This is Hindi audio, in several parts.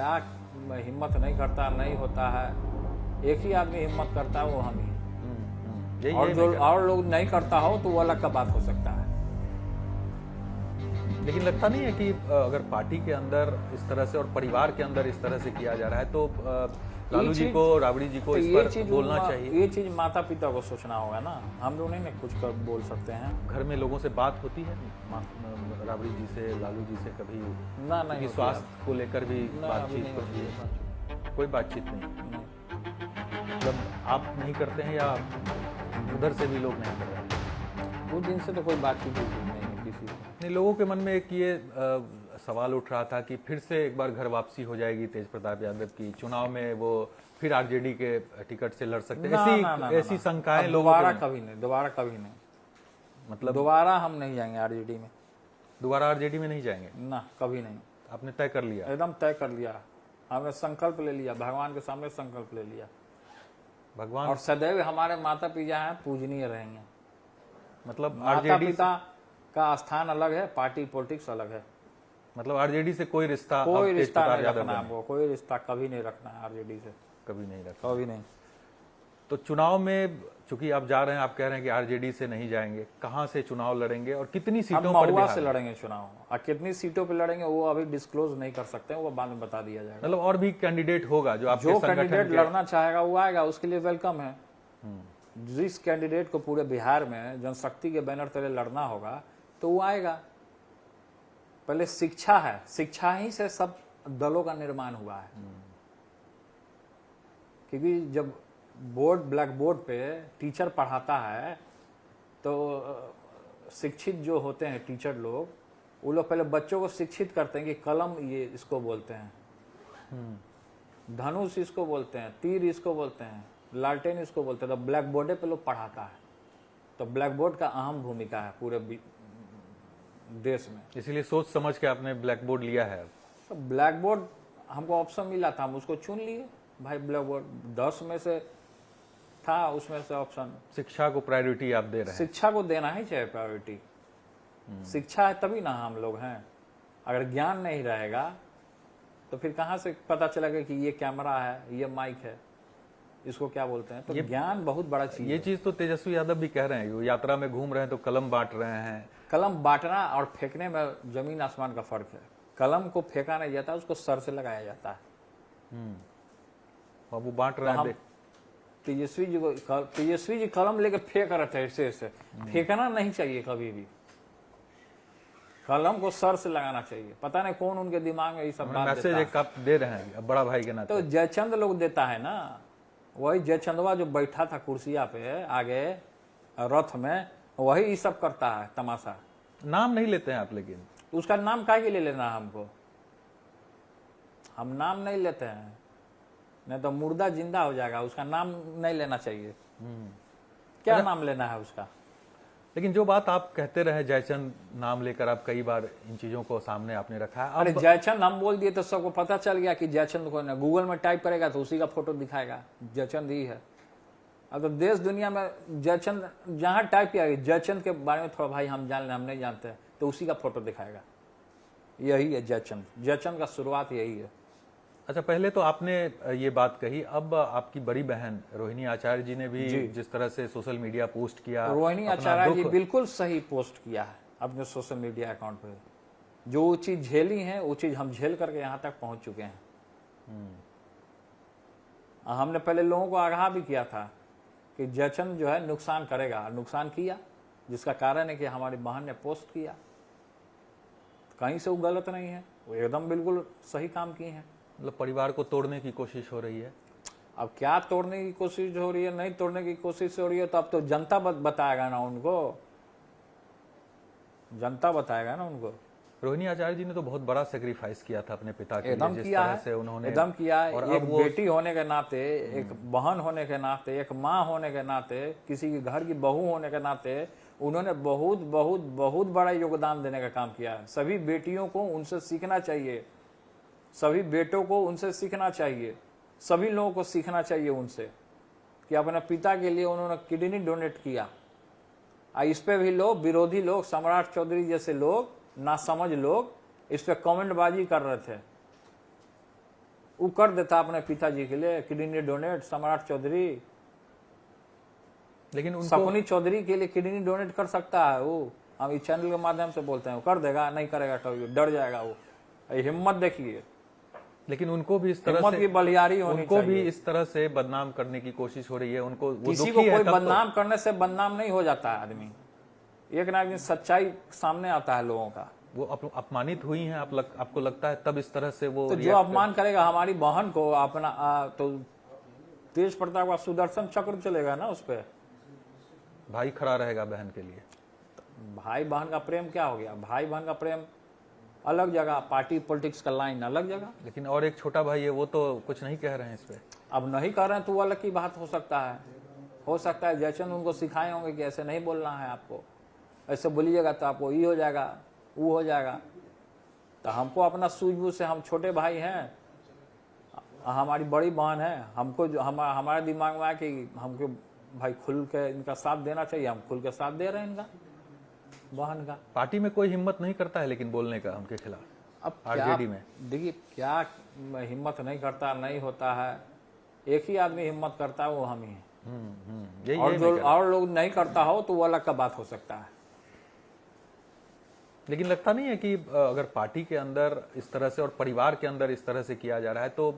क्या हिम्मत नहीं करता, नहीं होता है। एक ही आदमी हिम्मत करता है, वो हम ही हैं। और जो और लोग नहीं करता हो तो वो अलग का बात हो सकता है। लेकिन लगता नहीं है कि अगर पार्टी के अंदर इस तरह से और परिवार के अंदर इस तरह से किया जा रहा है तो लालू जी को, राबड़ी जी को इस पर बोलना चाहिए? ये चीज माता पिता को सोचना होगा ना, हम लोग नहीं कुछ कर बोल सकते हैं। घर में लोगों से बात होती है राबड़ी जी से, लालू जी से कभी? ना, नहीं। स्वास्थ्य को लेकर भी बातचीत कुछ भी? कोई बातचीत नहीं। मतलब आप नहीं करते हैं या उधर से भी लोग नहीं कर रहे हैं? कुछ दिन से तो कोई बातचीत नहीं किसी से। नहीं, लोगों के मन में एक ये सवाल उठ रहा था कि फिर से एक बार घर वापसी हो जाएगी तेज प्रताप यादव की, चुनाव में वो फिर आरजेडी के टिकट से लड़ सकते हैं, ऐसी शंकाएं लोगों दोबारा कभी नहीं। मतलब दोबारा हम नहीं जाएंगे आरजेडी में। दोबारा आरजेडी में नहीं जाएंगे ना, कभी नहीं। आपने तय कर लिया? एकदम तय कर लिया, हमने संकल्प ले लिया, भगवान के सामने संकल्प ले लिया। भगवान और सदैव हमारे माता पिता हैं, पूजनीय रहेंगे। मतलब माता पिता का स्थान अलग है, पार्टी पॉलिटिक्स अलग है। मतलब आरजेडी से कोई रिश्ता नहीं रखना है, कोई रिश्ता कभी नहीं रखना है आरजेडी से, कभी नहीं रखना, कभी नहीं। तो चुनाव में चूंकि आप जा रहे हैं, आप कह रहे हैं कि आरजेडी से नहीं जाएंगे, कहां से चुनाव लड़ेंगे और कितनी सीटों पर? महुआ से लड़ेंगे चुनाव, और कितनी सीटों पर लड़ेंगे वो अभी डिस्क्लोज नहीं कर सकते हैं, वो बाद में बता दिया जाएगा। मतलब और भी कैंडिडेट होगा जो कैंडिडेट लड़ना चाहेगा वो आएगा, उसके लिए वेलकम है। जिस कैंडिडेट को पूरे बिहार में जनशक्ति के बैनर तले लड़ना होगा तो वो आएगा। पहले शिक्षा है, शिक्षा ही से सब दलों का निर्माण हुआ है। क्योंकि जब ब्लैक बोर्ड पे टीचर पढ़ाता है तो शिक्षित जो होते हैं टीचर लोग, वो लोग पहले बच्चों को शिक्षित करते हैं कि कलम ये इसको बोलते हैं, धनुष इसको बोलते हैं, तीर इसको बोलते हैं, लालटेन इसको बोलते हैं। तो ब्लैक बोर्ड पे लोग पढ़ाता है, तो ब्लैक बोर्ड का अहम भूमिका है पूरे देश में। इसीलिए सोच समझ के आपने ब्लैक बोर्ड लिया है? तो ब्लैक बोर्ड हमको ऑप्शन मिला था, हम उसको चुन लिए भाई। ब्लैक बोर्ड 10 में से था, उसमें से ऑप्शन। शिक्षा को प्रायोरिटी आप दे रहे हैं? शिक्षा को देना ही चाहिए प्रायोरिटी। शिक्षा है तभी ना हम लोग हैं। अगर ज्ञान नहीं रहेगा तो फिर कहाँ से पता चलेगा कि ये कैमरा है, ये माइक है, इसको क्या बोलते हैं। तो ये ज्ञान बहुत बड़ा चीज है। ये चीज तो तेजस्वी यादव भी कह रहे हैं, वो यात्रा में घूम रहे हैं तो कलम बांट रहे हैं। कलम बांटना और फेंकने में जमीन आसमान का फर्क है। कलम को फेंका नहीं जाता, उसको सर से लगाया जाता है। अब वो बांट रहे हैं। तेजस्वी जी कलम लेकर फेंक रहे थे, ऐसे फेंकना नहीं चाहिए कभी भी। कलम को सर से लगाना चाहिए। पता नहीं कौन उनके दिमाग में ये सब बात मैसेज एक आप दे रहे हैं बड़ा भाई के नाते। तो जयचंद लोग देता है ना, वही जयचंदवा जो बैठा था कुर्सिया पे आगे रथ में, वही ये सब करता है तमाशा। नाम नहीं लेते हैं आप, लेकिन उसका नाम काहे के लिए लेना है हमको? हम नाम नहीं लेते हैं, नहीं तो मुर्दा जिंदा हो जाएगा। उसका नाम नहीं लेना चाहिए। क्या नाम लेना है उसका? लेकिन जो बात आप कहते रहे जयचंद नाम लेकर, आप कई बार इन चीजों को सामने आपने रखा है। अरे जयचंद हम बोल दिए तो सबको पता चल गया कि जयचंद को, गूगल में टाइप करेगा तो उसी का फोटो दिखाएगा, जयचंद ही है। अब तो देश दुनिया में जयचंद जहां टाइप किया जयचंद के बारे में थोड़ा भाई हम जान लें, हम नहीं जानते, तो उसी का फोटो दिखाएगा। यही है जयचंद। जयचंद का शुरुआत यही है। अच्छा, पहले तो आपने ये बात कही, अब आपकी बड़ी बहन रोहिणी आचार्य जी ने भी जिस तरह से सोशल मीडिया पोस्ट किया, रोहिणी आचार्य जी बिल्कुल सही पोस्ट किया है अपने सोशल मीडिया अकाउंट पे। जो चीज झेली है वो चीज हम झेल करके यहाँ तक पहुंच चुके हैं। हमने पहले लोगों को आगाह भी किया था कि जयचंद जो है नुकसान करेगा, नुकसान किया, जिसका कारण है कि हमारी बहन ने पोस्ट किया। कहीं से वो गलत नहीं है, वो एकदम बिल्कुल सही काम किए हैं। मतलब परिवार को तोड़ने की कोशिश हो रही है। अब क्या तोड़ने की कोशिश हो रही है, नहीं तोड़ने की कोशिश हो रही है, तो अब तो जनता बताएगा ना उनको, जनता बताएगा ना उनको। रोहिणी आचार्य जी ने तो बहुत बड़ा सेक्रीफाइस किया था अपने पिता के लिए, जिस तरह से उन्होंने एकदम किया है। और एक बेटी होने के नाते, एक बहन होने के नाते, एक माँ होने के नाते, किसी के घर की बहू होने के नाते उन्होंने बहुत बहुत बहुत बड़ा योगदान देने का काम किया है। सभी बेटियों को उनसे सीखना चाहिए, सभी बेटों को उनसे सीखना चाहिए, सभी लोगों को सीखना चाहिए उनसे कि अपने पिता के लिए उन्होंने किडनी डोनेट किया। इस पे भी लोग, विरोधी लोग, सम्राट चौधरी जैसे लोग, नासमझ लोग इस पे कमेंटबाजी कर रहे थे वो कर देता अपने पिताजी के लिए किडनी डोनेट, सम्राट चौधरी, लेकिन उनको शकुनी चौधरी के लिए किडनी डोनेट कर सकता है वो। हम इस चैनल के माध्यम से बोलते हैं, वो कर देगा, नहीं करेगा कभी, डर जाएगा वो। ये हिम्मत देखिए, लेकिन उनको भी इस तरह हिम्मत से की बलिहारी होनी उनको भी चाहिए। इस तरह से बदनाम करने की कोशिश हो रही है। उनको वो किसी को दुखी है कोई तब तो- बदनाम करने से बदनाम नहीं हो जाता है आदमी, एक ना एक दिन सच्चाई सामने आता है लोगों का। वो अपमानित हुई हैं, आपको लगता है तब इस तरह से वो तो जो अपमान करेगा हमारी बहन को अपना तो तेज प्रताप का सुदर्शन चक्र चलेगा ना उस पर। भाई खड़ा रहेगा बहन के लिए। भाई बहन का प्रेम क्या हो गया? भाई बहन का प्रेम अलग जगह, पार्टी पॉलिटिक्स का लाइन अलग जगह। लेकिन और एक छोटा भाई है, वो तो कुछ नहीं कह रहे हैं इस पे। अब नहीं कर रहे हैं तो वो अलग की बात हो सकता है। हो सकता है जयचंद उनको सिखाए होंगे कि ऐसे नहीं बोलना है आपको, ऐसे बोलिएगा तो आपको ये हो जाएगा, वो हो जाएगा। तो हमको अपना सूझबूझ से, हम छोटे भाई हैं, हमारी बड़ी बहन है, हमको जो हमारे दिमाग में आया कि हमको भाई खुल के इनका साथ देना चाहिए, हम खुल के साथ दे रहे हैं इनका बहन का। पार्टी में कोई हिम्मत नहीं करता है लेकिन बोलने का उनके खिलाफ, अब आरजेडी में देखिए क्या हिम्मत नहीं करता, नहीं होता है। एक ही आदमी हिम्मत करता है, वो हम ही हैं। और जो और लोग नहीं करता हो तो वो अलग का बात हो सकता है। लेकिन लगता नहीं है कि अगर पार्टी के अंदर इस तरह से और परिवार के अंदर इस तरह से किया जा रहा है तो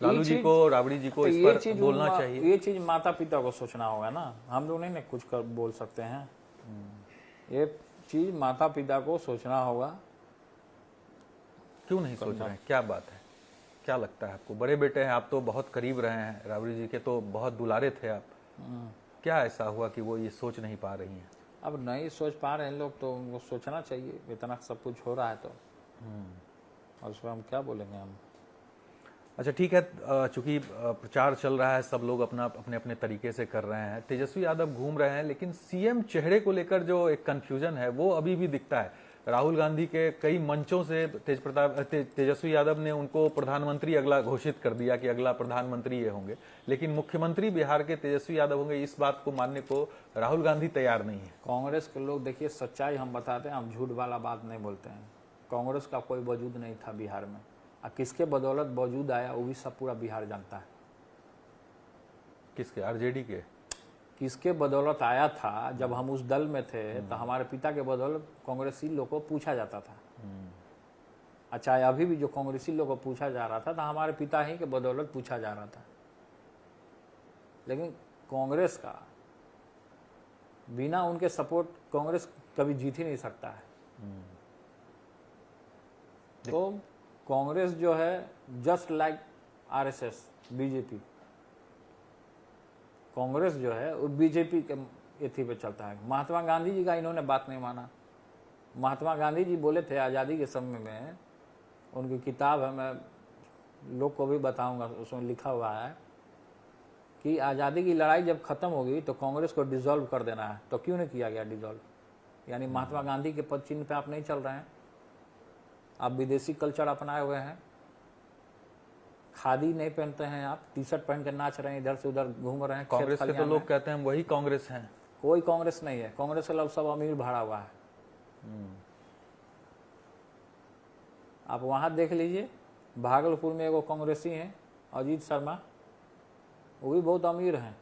लालू जी को, राबड़ी जी को इस पर बोलना चाहिए। ये चीज माता पिता को सोचना होगा ना, हम लोग नहीं ना कुछ कर बोल सकते हैं। ये चीज माता पिता को सोचना होगा। क्यों नहीं सोच रहे हैं? क्या बात है, क्या लगता है आपको? बड़े बेटे हैं आप, तो बहुत करीब रहे हैं राबड़ी जी के, तो बहुत दुलारे थे आप। क्या ऐसा हुआ कि वो ये सोच नहीं पा रही हैं? अब नहीं सोच पा रहे हैं लोग तो उनको सोचना चाहिए। इतना सब कुछ हो रहा है तो और उसमें हम क्या बोलेंगे हम। अच्छा ठीक है, चूंकि प्रचार चल रहा है, सब लोग अपने अपने तरीके से कर रहे हैं, तेजस्वी यादव घूम रहे हैं, लेकिन सीएम चेहरे को लेकर जो एक कंफ्यूजन है वो अभी भी दिखता है। राहुल गांधी के कई मंचों से तेजस्वी यादव ने उनको प्रधानमंत्री अगला घोषित कर दिया कि अगला प्रधानमंत्री ये होंगे, लेकिन मुख्यमंत्री बिहार के तेजस्वी यादव होंगे, इस बात को मानने को राहुल गांधी तैयार नहीं है। कांग्रेस के लोग देखिए, सच्चाई हम बताते हैं, हम झूठ वाला बात नहीं बोलते हैं। कांग्रेस का कोई वजूद नहीं था बिहार में, और किसके बदौलत वजूद आया वो भी सब पूरा बिहार जानता है। किसके? आरजेडी के? किसके बदौलत आया था? जब हम उस दल में थे तो हमारे पिता के बदौलत कांग्रेसी लोग को पूछा जाता था। अच्छा, अभी भी जो कांग्रेसी लोग को पूछा जा रहा था तो हमारे पिता ही के बदौलत पूछा जा रहा था। लेकिन कांग्रेस का बिना उनके सपोर्ट कांग्रेस कभी जीत ही नहीं सकता है। तो कांग्रेस जो है just like RSS, BJP, Congress जो है वो बीजेपी के एथी पे चलता है। महात्मा गांधी जी का इन्होंने बात नहीं माना। महात्मा गांधी जी बोले थे आज़ादी के समय में, उनकी किताब है, मैं लोग को भी बताऊंगा, उसमें लिखा हुआ है कि आज़ादी की लड़ाई जब खत्म होगी तो कांग्रेस को डिसॉल्व कर देना है। तो क्यों नहीं किया गया डिसॉल्व? यानी महात्मा गांधी के पद चिन्ह पे आप नहीं चल रहे हैं, आप विदेशी कल्चर अपनाए हुए हैं, खादी नहीं पहनते हैं, आप टी शर्ट पहन के नाच रहे हैं, इधर से उधर घूम रहे हैं। कांग्रेस के तो लोग कहते हैं हम वही कांग्रेस हैं। कोई कांग्रेस नहीं है, कांग्रेस के लोग सब अमीर भरा हुआ है। आप वहां देख लीजिए, भागलपुर में एगो कांग्रेसी हैं अजीत शर्मा, वो भी बहुत अमीर हैं।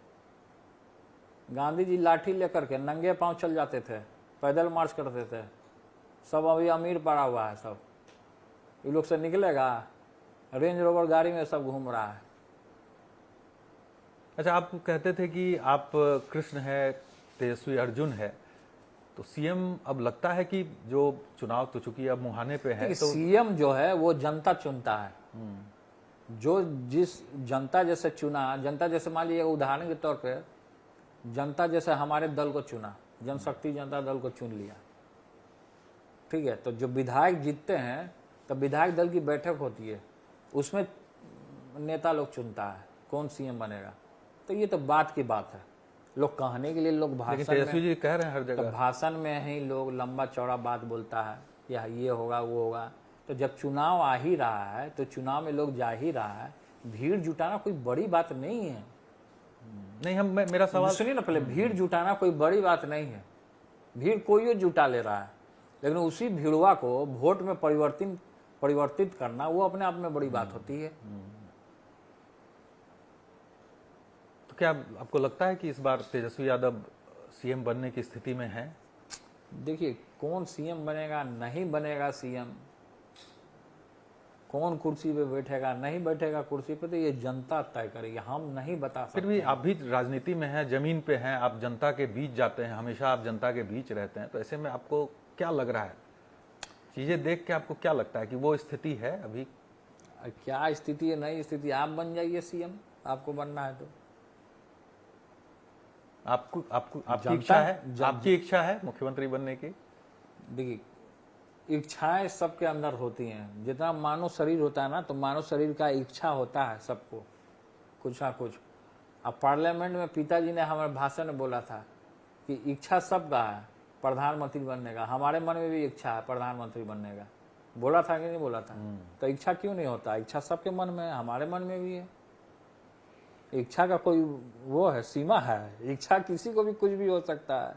गांधी जी लाठी लेकर के नंगे पांव चल जाते थे, पैदल मार्च करते थे, सब अभी अमीर पड़ा हुआ है। सब ये लोग से निकलेगा, रेंज रोवर गाड़ी में सब घूम रहा है। अच्छा, आप कहते थे कि आप कृष्ण है, तेजस्वी अर्जुन है, तो सीएम अब लगता है कि जो चुनाव तो चूंकि अब मुहाने पे है, तो सीएम जो है वो जनता चुनता है। जो जिस जनता जैसे चुना, जनता जैसे मान लीजिए उदाहरण के तौर पे जनता जैसे हमारे दल को चुना, जनशक्ति जनता दल को चुन लिया, ठीक है। तो जो विधायक जीतते हैं तो विधायक दल की बैठक होती है, उसमें नेता लोग चुनता है कौन सीएम बनेगा। तो ये तो बात की बात है, लोग कहने के लिए, लोग भाषण तेजस्वी जी कह रहे हैं हर जगह, तो भाषण में ही लोग लंबा चौड़ा बात बोलता है, या ये होगा वो होगा। तो जब चुनाव आ ही रहा है तो चुनाव में लोग जा ही रहा है, भीड़ जुटाना कोई बड़ी बात नहीं है। नहीं, मेरा सवाल सुनिए ना पहले, भीड़ जुटाना कोई बड़ी बात नहीं है। भीड़ कोई जुटा ले रहा है, लेकिन उसी भीड़वा को वोट में परिवर्तित करना वो अपने आप में बड़ी बात होती है। तो क्या आपको लगता है कि इस बार तेजस्वी यादव सीएम बनने की स्थिति में है? देखिए, कौन सीएम बनेगा, नहीं बनेगा सीएम, कौन कुर्सी पे बैठेगा, नहीं बैठेगा कुर्सी पे, तो ये जनता तय करेगी, हम नहीं बता सकते। फिर भी आप भी राजनीति में हैं, जमीन पे हैं, आप जनता के बीच जाते हैं, हमेशा आप जनता के बीच रहते हैं, तो ऐसे में आपको क्या लग रहा है, चीजें देख के आपको क्या लगता है कि वो स्थिति है अभी? क्या स्थिति है, नई स्थिति, आप बन जाइए सीएम, आपको बनना है तो। आपको आपको आपकी जनता- इच्छा है, आपकी इच्छा है मुख्यमंत्री बनने की? देखिए, इच्छाएं सबके अंदर होती हैं, जितना मानव शरीर होता है ना, तो मानव शरीर का इच्छा होता है सबको, कुछ ना कुछ। अब पार्लियामेंट में पिताजी ने हमारे भाषण में बोला था कि इच्छा सबका है प्रधानमंत्री बनने का, हमारे मन में भी इच्छा है प्रधानमंत्री बनने का, बोला था कि नहीं बोला था? तो इच्छा क्यों नहीं होता? इच्छा सबके मन में है, हमारे मन में भी है। इच्छा का कोई वो है, सीमा है, इच्छा किसी को भी कुछ भी हो सकता है।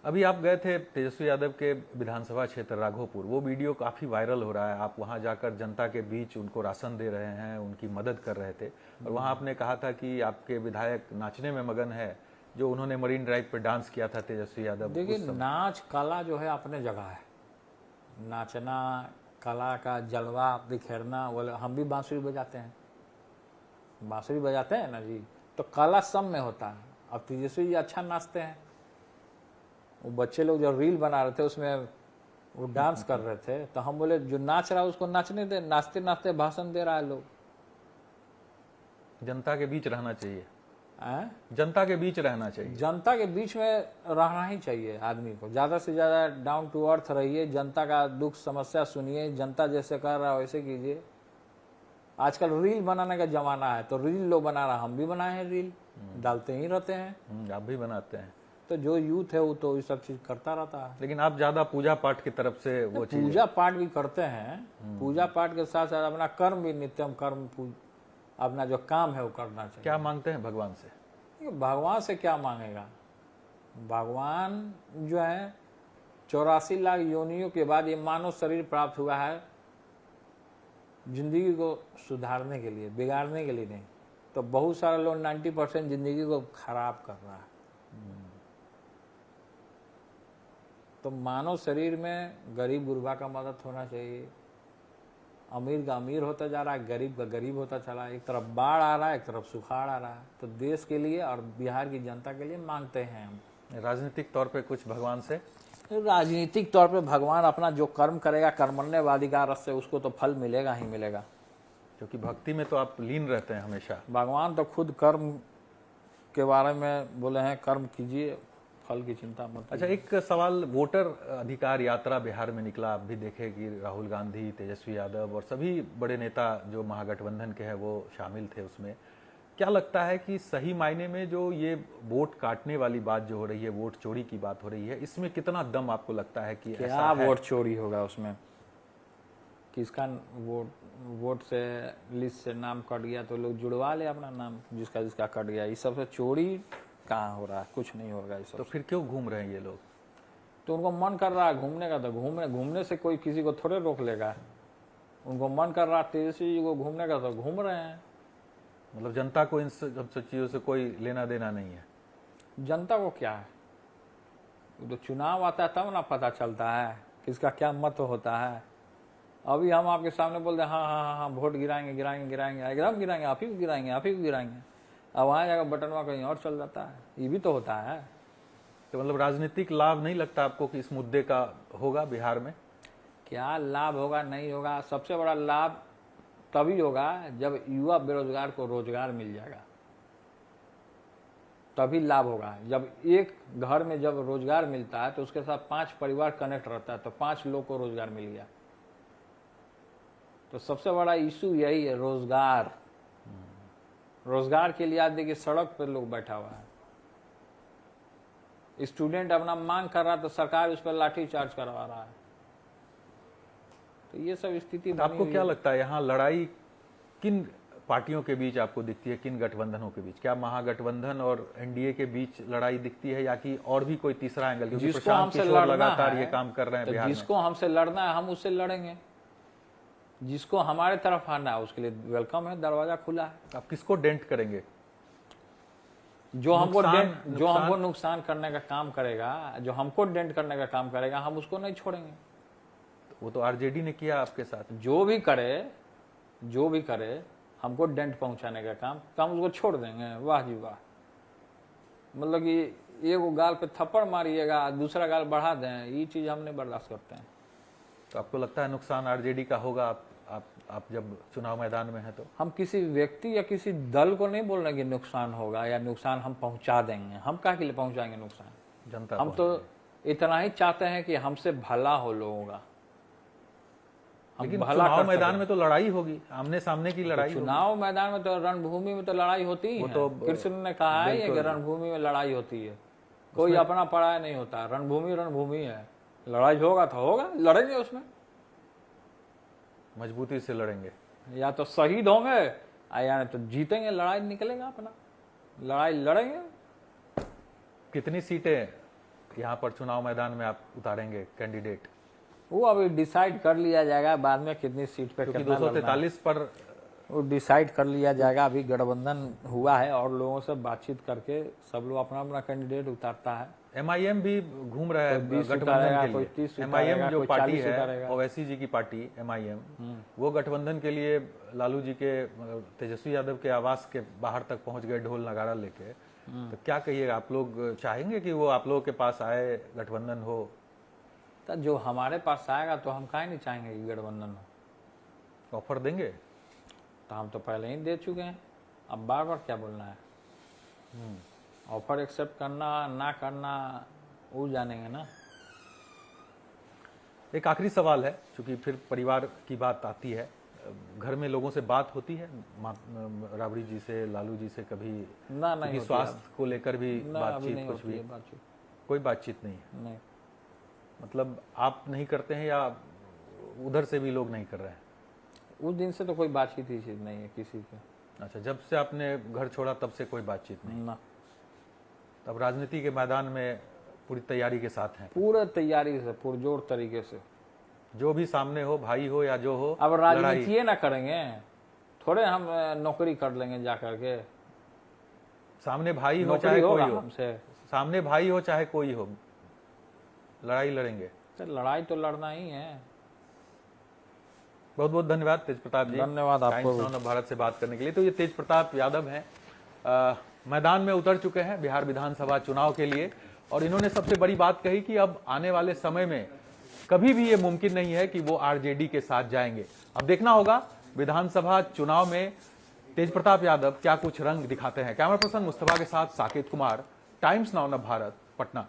अभी आप गए थे तेजस्वी यादव के विधानसभा क्षेत्र राघोपुर, वो वीडियो काफी वायरल हो रहा है, आप वहां जाकर जनता के बीच उनको राशन दे रहे हैं, उनकी मदद कर रहे थे, और वहां आपने कहा था कि आपके विधायक नाचने में मगन है, जो उन्होंने मरीन ड्राइव पर डांस किया था तेजस्वी यादव। देखिए, नाच कला जो है अपने जगह है, नाचना, कला का जलवा बिखेरना, बोले हम भी बांसुरी बजाते हैं, बांसुरी बजाते हैं ना जी, तो कला सब में होता है। अब तेजस्वी जी अच्छा नाचते हैं, वो बच्चे लोग जो रील बना रहे थे उसमें वो डांस कर रहे थे, तो हम बोले जो नाच रहा है उसको नाचने दे, नाचते नाचते भाषण दे रहा है लोग। जनता के बीच रहना चाहिए, हैं? जनता के बीच रहना चाहिए। जनता के बीच में रहना ही चाहिए आदमी को, ज्यादा से ज्यादा डाउन टू अर्थ रहिए, जनता का दुख समस्या सुनिए, जनता जैसे कर रहा है वैसे कीजिए। आजकल रील बनाने का जमाना है, तो रील लोग बना रहा, हम भी बनाए हैं रील, डालते ही रहते हैं। आप भी बनाते हैं, तो जो यूथ है वो तो ये सब चीज करता रहता है। लेकिन आप ज्यादा पूजा पाठ की तरफ से वो चीज। पूजा पाठ भी करते हैं, पूजा पाठ के साथ साथ अपना कर्म भी, नित्यम कर्म, अपना जो काम है वो करना चाहिए। क्या मांगते हैं भगवान से? भगवान से क्या मांगेगा? भगवान जो है 84 लाख योनियों के बाद ये मानव शरीर प्राप्त हुआ है जिंदगी को सुधारने के लिए, बिगाड़ने के लिए नहीं। तो बहुत सारे लोग 90% जिंदगी को खराब कर रहा है। तो मानव शरीर में गरीब गुरबा का मदद होना चाहिए, अमीर का अमीर होता जा रहा है, गरीब का गरीब होता चला है, एक तरफ बाढ़ आ रहा है, एक तरफ सुखाड़ आ रहा है। तो देश के लिए और बिहार की जनता के लिए मांगते हैं हम। राजनीतिक तौर पे कुछ भगवान से? राजनीतिक तौर पे भगवान अपना जो कर्म करेगा, कर्मण्यवाधिकार से उसको तो फल मिलेगा ही मिलेगा, क्योंकि भक्ति में तो आप लीन रहते हैं हमेशा। भगवान तो खुद कर्म के बारे में बोले हैं, कर्म कीजिए, फल की चिंता मत। अच्छा, एक सवाल, वोटर अधिकार यात्रा बिहार में निकला, आप भी देखे कि राहुल गांधी, तेजस्वी यादव और सभी बड़े नेता जो महागठबंधन के हैं वो शामिल थे उसमें। क्या लगता है कि सही मायने में जो ये वोट काटने वाली बात जो हो रही है, वोट चोरी की बात हो रही है, इसमें कितना दम आपको लगता है कि क्या ऐसा है? वोट चोरी होगा उसमें? किसका वोट से लिस्ट से नाम कट गया तो लोग जुड़वा ले अपना नाम, जिसका जिसका कट गया। इस सबसे चोरी कहाँ हो रहा है? कुछ नहीं होगा इस सब। तो फिर क्यों घूम रहे हैं ये लोग? तो उनको मन कर रहा है घूमने का, तो घूमने से कोई किसी को थोड़े रोक लेगा। उनको मन कर रहा है तेजस्वी जी को घूमने का, तो घूम रहे हैं। मतलब जनता को इन सब चीजों से कोई लेना देना नहीं है? जनता को क्या है? वो तो चुनाव आता है तब ना पता चलता है किसका क्या मत होता है। अभी हम आपके सामने बोल रहे हैं हाँ हाँ हाँ वोट गिराएंगे गिराएंगे गिराएंगे, एकदम गिराएंगे, आप ही को गिराएंगे, आप ही को गिराएंगे। अब वहाँ जाकर बटनवा कहीं और चल जाता है, ये भी तो होता है। तो मतलब राजनीतिक लाभ नहीं लगता आपको कि इस मुद्दे का होगा बिहार में? क्या लाभ होगा नहीं होगा? सबसे बड़ा लाभ तभी होगा जब युवा बेरोजगार को रोजगार मिल जाएगा, तभी लाभ होगा। जब एक घर में जब रोजगार मिलता है तो उसके साथ 5 परिवार कनेक्ट रहता है, तो 5 लोग को रोजगार मिल गया। तो सबसे बड़ा इशू यही है, रोजगार। रोजगार के लिए आज देखिए सड़क पर लोग बैठा हुआ है। स्टूडेंट अपना मांग कर रहा है तो सरकार उस पर लाठी चार्ज करवा रहा है। तो ये सब स्थिति तो आपको क्या लगता है यहाँ लड़ाई किन पार्टियों के बीच आपको दिखती है, किन गठबंधनों के बीच? क्या महागठबंधन और एनडीए के बीच लड़ाई दिखती है, या कि और भी कोई तीसरा एंगल? क्योंकि जिसको प्रशांत हमसे किशोर लड़ना लगातार है, ये काम कर रहे हैं तो बिहार में। जिसको हमसे लड़ना है हम उससे लड़ेंगे। जिसको हमारे तरफ आना है उसके लिए वेलकम है, दरवाजा खुला है। आप किसको डेंट करेंगे? जो हमको नुकसान- जो हमको नुकसान करने का काम करेगा, जो हमको डेंट करने का काम करेगा, हम उसको नहीं छोड़ेंगे। वो तो आरजेडी ने किया आपके साथ। जो भी करे हमको डेंट पहुंचाने का काम, तो हम उसको छोड़ देंगे। वाह जी वाह। मतलब कि एगो गाल पे थप्पड़ मारिएगा, दूसरा गाल बढ़ा दें, ये चीज हम नहीं बर्दाश्त करते हैं। तो आपको लगता है नुकसान आरजेडी का होगा आप जब चुनाव मैदान में है तो? हम किसी व्यक्ति या किसी दल को नहीं बोल रहे कि नुकसान होगा या नुकसान हम पहुंचा देंगे। हम क्या के लिए पहुंचाएंगे नुकसान? जनता हम तो इतना ही चाहते हैं कि हमसे भला हो लोगों का। हम लेकिन भला चुनाव कर मैदान सकें। में तो लड़ाई होगी, आमने सामने की लड़ाई होगी। चुनाव मैदान में तो रणभूमि में तो लड़ाई होती ही वो है। तो कृष्ण ने कहा है कि रणभूमि में लड़ाई होती है, कोई अपना पराया नहीं होता। रणभूमि है, लड़ाई होगा तो होगा, लड़ेंगे उसमें, मजबूती से लड़ेंगे। या तो शहीद होंगे या नहीं तो जीतेंगे। लड़ाई निकलेगा अपना, लड़ाई लड़ेंगे। कितनी सीटें यहाँ पर चुनाव मैदान में आप उतारेंगे कैंडिडेट? वो अभी डिसाइड कर लिया जाएगा बाद में कितनी सीट पे क्योंकि कितना लड़ना है। 243 पर वो डिसाइड कर लिया जाएगा। अभी गठबंधन हुआ है और लोगों से बातचीत करके सब लोग अपना अपना कैंडिडेट उतारता है। एमआईएम भी घूम रहा है कोई 20 गठबंधन उतारेगा, के कोई लिए। 30 एमआईएम उतारेगा, जो कोई पार्टी 40 है, उतारेगा। ओवैसी जी की पार्टी एमआईएम, वो गठबंधन के लिए लालू जी के तेजस्वी यादव के आवास के बाहर तक पहुंच गए ढोल नगारा लेके। तो क्या कहिएगा, आप लोग चाहेंगे कि वो आप लोगों के पास आए, गठबंधन हो? तो जो हमारे पास आएगा तो हम काहे नहीं चाहेंगे कि गठबंधन हो। ऑफर देंगे? तो हम तो पहले ही दे चुके हैं, अब बार बार क्या बोलना है। ऑफर एक्सेप्ट करना ना करना वो जानेंगे ना। एक आखिरी सवाल है, क्योंकि फिर परिवार की बात आती है। घर में लोगों से बात होती है राबड़ी जी से, लालू जी से कभी? ना नहीं क्योंकि होती है। स्वास्थ्य को लेकर भी ना अभी बातचीत नहीं कुछ होती भी? है बातचीत। कोई बातचीत नहीं है? नहीं, मतलब आप नहीं करते हैं या उधर से भी लोग नहीं कर रहे हैं? उस दिन से तो कोई बातचीत ही चीज नहीं है किसी की। अच्छा, जब से आपने घर छोड़ा तब से कोई बातचीत नहीं? ना, तब राजनीति के मैदान में पूरी तैयारी के साथ हैं? पूरे तैयारी से, पुरजोर तरीके से। जो भी सामने हो, भाई हो या जो हो, अब लड़ाई। राजनीति ना करेंगे, थोड़े हम नौकरी कर लेंगे जा करके। सामने भाई हो नौकरी चाहे कोई होगा हो, हमसे, सामने भाई हो चाहे कोई हो, लड़ाई लड़ेंगे। तो लड़ाई तो लड़ना ही है। बहुत बहुत धन्यवाद तेज प्रताप जी, धन्यवाद आपको। टाइम्स नाउ ऑफ भारत से बात करने के लिए। तो ये तेज प्रताप यादव हैं, मैदान में उतर चुके हैं बिहार विधानसभा चुनाव के लिए, और इन्होंने सबसे बड़ी बात कही कि अब आने वाले समय में कभी भी ये मुमकिन नहीं है कि वो आरजेडी के साथ जाएंगे। अब देखना होगा विधानसभा चुनाव में तेज प्रताप यादव क्या कुछ रंग दिखाते हैं। कैमरा पर्सन मुस्तफा के साथ Saket Kumar, times now of Bharat, Patna.